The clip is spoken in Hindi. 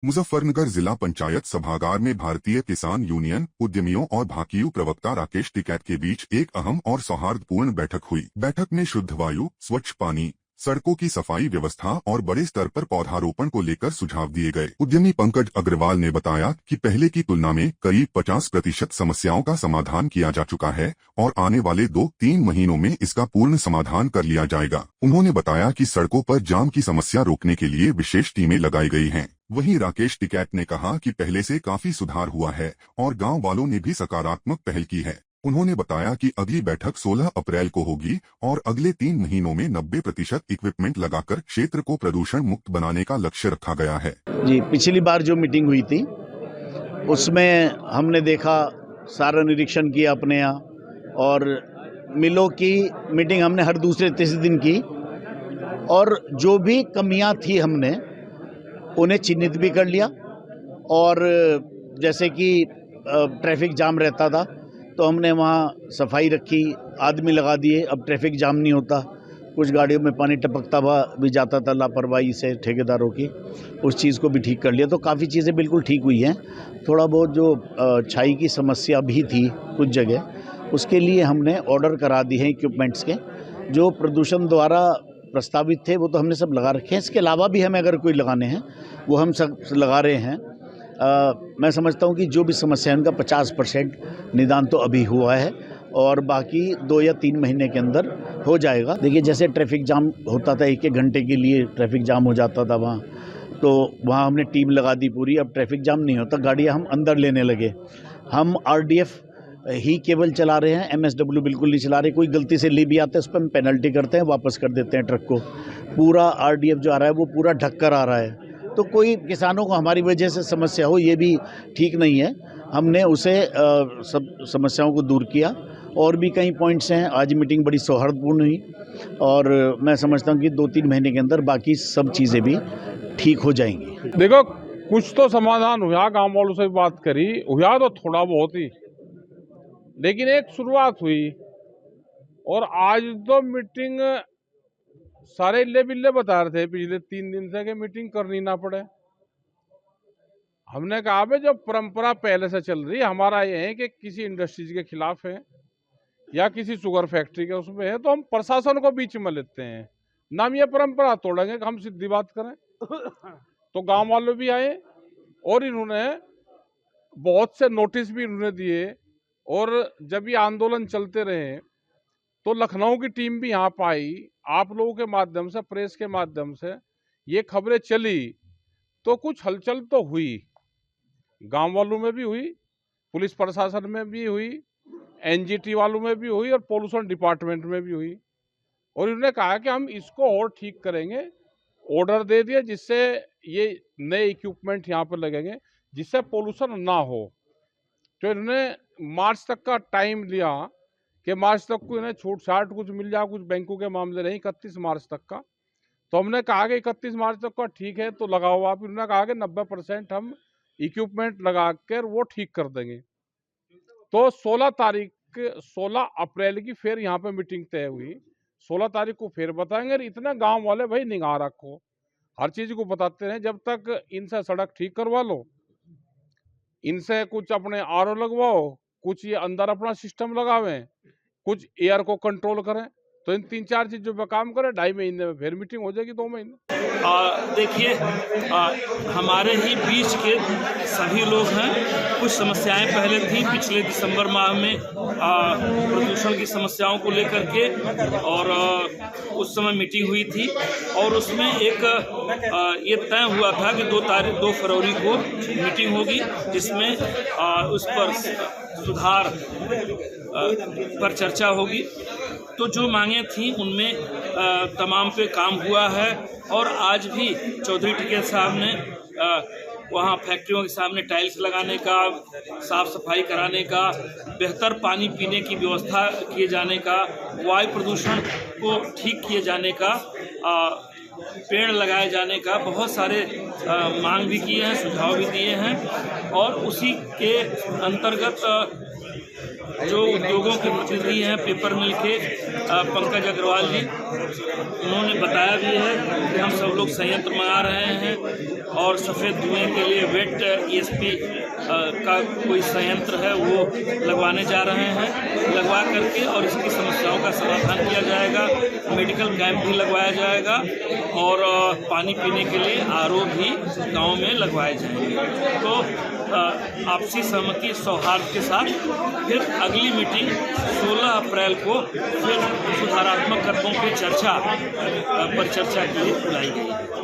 मुजफ्फरनगर जिला पंचायत सभागार में भारतीय किसान यूनियन, उद्यमियों और भाकियू प्रवक्ता राकेश टिकैत के बीच एक अहम और सौहार्दपूर्ण बैठक हुई। बैठक में शुद्ध वायु, स्वच्छ पानी, सड़कों की सफाई व्यवस्था और बड़े स्तर पर पौधारोपण को लेकर सुझाव दिए गए। उद्यमी पंकज अग्रवाल ने बताया कि पहले की तुलना में करीब 50% समस्याओं का समाधान किया जा चुका है और आने वाले 2-3 महीनों में इसका पूर्ण समाधान कर लिया जाएगा। उन्होंने बताया कि सड़कों पर जाम की समस्या रोकने के लिए विशेष टीमें लगाई गई हैं। वहीं राकेश टिकैत ने कहा कि पहले से काफी सुधार हुआ है और गांव वालों ने भी सकारात्मक पहल की है। उन्होंने बताया कि अगली बैठक 16 अप्रैल को होगी और अगले 3 महीनों में 90% इक्विपमेंट लगाकर क्षेत्र को प्रदूषण मुक्त बनाने का लक्ष्य रखा गया है। जी, पिछली बार जो मीटिंग हुई थी उसमें हमने देखा, सारा निरीक्षण किया अपने यहाँ, और मिलों की मीटिंग हमने हर दूसरे तीसरे दिन की और जो भी कमियां थी हमने उन्हें चिन्हित भी कर लिया। और जैसे कि ट्रैफिक जाम रहता था तो हमने वहाँ सफाई रखी, आदमी लगा दिए, अब ट्रैफिक जाम नहीं होता। कुछ गाड़ियों में पानी टपकता हुआ भी जाता था लापरवाही से ठेकेदारों की, उस चीज़ को भी ठीक कर लिया। तो काफ़ी चीज़ें बिल्कुल ठीक हुई हैं। थोड़ा बहुत जो छाई की समस्या भी थी कुछ जगह, उसके लिए हमने ऑर्डर करा दी है इक्विपमेंट्स के। जो प्रदूषण द्वारा प्रस्तावित थे वो तो हमने सब लगा रखे हैं। इसके अलावा भी हमें अगर कोई लगाने हैं वो हम सब लगा रहे हैं। मैं समझता हूँ कि जो भी समस्या है उनका 50% निदान तो अभी हुआ है और बाकी 2 या 3 महीने के अंदर हो जाएगा। देखिए, जैसे ट्रैफिक जाम होता था, 1-1 घंटे के लिए ट्रैफिक जाम हो जाता था वहाँ, तो वहाँ हमने टीम लगा दी पूरी। अब ट्रैफिक जाम नहीं होता, गाड़ियाँ हम अंदर लेने लगे। हम RDF ही केवल चला रहे हैं, MSW बिल्कुल नहीं चला रहे। कोई गलती से ले भी आता है उस पर हम पेनल्टी करते हैं, वापस कर देते हैं ट्रक को। पूरा RDF जो आ रहा है वो पूरा ढक कर आ रहा है। तो कोई किसानों को हमारी वजह से समस्या हो, ये भी ठीक नहीं है। हमने उसे सब समस्याओं को दूर किया। और भी कई पॉइंट्स हैं। आज मीटिंग बड़ी सौहार्दपूर्ण हुई और मैं समझता हूँ कि 2-3 महीने के अंदर बाकी सब चीज़ें भी ठीक हो जाएंगी। देखो, कुछ तो समाधान हुआ, गांव वालों से बात करी, हुआ तो थोड़ा बहुत ही, लेकिन एक शुरुआत हुई। और आज तो मीटिंग सारे इल्ले बिल्ले बता रहे थे पिछले 3 दिन से कि मीटिंग करनी ना पड़े। हमने कहा भाई, जो परंपरा पहले से चल रही है, हमारा ये है कि किसी इंडस्ट्रीज के खिलाफ है या किसी शुगर फैक्ट्री के उसमें है तो हम प्रशासन को बीच में लेते हैं, ना हम ये परंपरा तोड़ेंगे कि हम सीधी बात करें। तो गांव वाले भी आए और इन्होंने बहुत से नोटिस भी इन्होंने दिए। और जब ये आंदोलन चलते रहे तो लखनऊ की टीम भी यहाँ पर आई। आप लोगों के माध्यम से, प्रेस के माध्यम से ये खबरें चली तो कुछ हलचल तो हुई, गांव वालों में भी हुई, पुलिस प्रशासन में भी हुई, NGT वालों में भी हुई और पोल्यूशन डिपार्टमेंट में भी हुई। और इन्होंने कहा कि हम इसको और ठीक करेंगे। ऑर्डर दे दिए जिससे ये नए इक्विपमेंट यहाँ पर लगेंगे जिससे पोल्यूशन ना हो। तो इन्होंने मार्च तक का टाइम लिया कि मार्च तक को इन्हें छूट छाट कुछ मिल जाए, कुछ बैंकों के मामले रहे 31 मार्च तक का। तो हमने कहा कि 31 मार्च तक का ठीक है तो लगाओ आप। इन्होंने कहा कि 90% हम इक्विपमेंट लगा कर वो ठीक कर देंगे। तो 16 अप्रैल की फिर यहाँ पे मीटिंग तय हुई। 16 तारीख को फिर बताएंगे। इतने गांव वाले भाई निगाह रखो, हर चीज को बताते हैं। जब तक इनसे सड़क ठीक करवा लो, इनसे कुछ अपने RO लगवाओ, कुछ ये अंदर अपना सिस्टम लगावें, कुछ एयर को कंट्रोल करें, तो इन 3-4 चीजों पे काम करें, 2.5 महीने में फिर मीटिंग हो जाएगी, 2 महीने। देखिए, हमारे ही बीच के सभी लोग हैं। कुछ समस्याएं पहले थी पिछले दिसंबर माह में प्रदूषण की समस्याओं को लेकर के, और उस समय मीटिंग हुई थी और उसमें एक ये तय हुआ था कि 2 फरवरी को मीटिंग होगी जिसमें उस पर सुधार पर चर्चा होगी। तो जो मांगे थी उनमें तमाम पे काम हुआ है। और आज भी चौधरी टिकैत साहब ने वहाँ फैक्ट्रियों के सामने टाइल्स लगाने का, साफ सफाई कराने का, बेहतर पानी पीने की व्यवस्था किए जाने का, वायु प्रदूषण को ठीक किए जाने का, पेड़ लगाए जाने का बहुत सारे मांग भी किए हैं, सुझाव भी दिए हैं। और उसी के अंतर्गत जो उद्योगों के प्रतिनिधि हैं, पेपर मिल के पंकज अग्रवाल जी, उन्होंने बताया भी है कि हम सब लोग संयंत्र मंगा रहे हैं और सफ़ेद धुएँ के लिए वेट ESP का कोई संयंत्र है वो लगवाने जा रहे हैं, लगवा करके और इसकी समस्याओं का समाधान किया जाएगा। मेडिकल कैंप भी लगवाया जाएगा और पानी पीने के लिए RO भी गांव में लगवाए जाएंगे। तो आपसी सहमति सौहार्द के साथ फिर अगली मीटिंग 16 अप्रैल को फिर सुधारात्मक कदमों की चर्चा के लिए बुलाई गई है।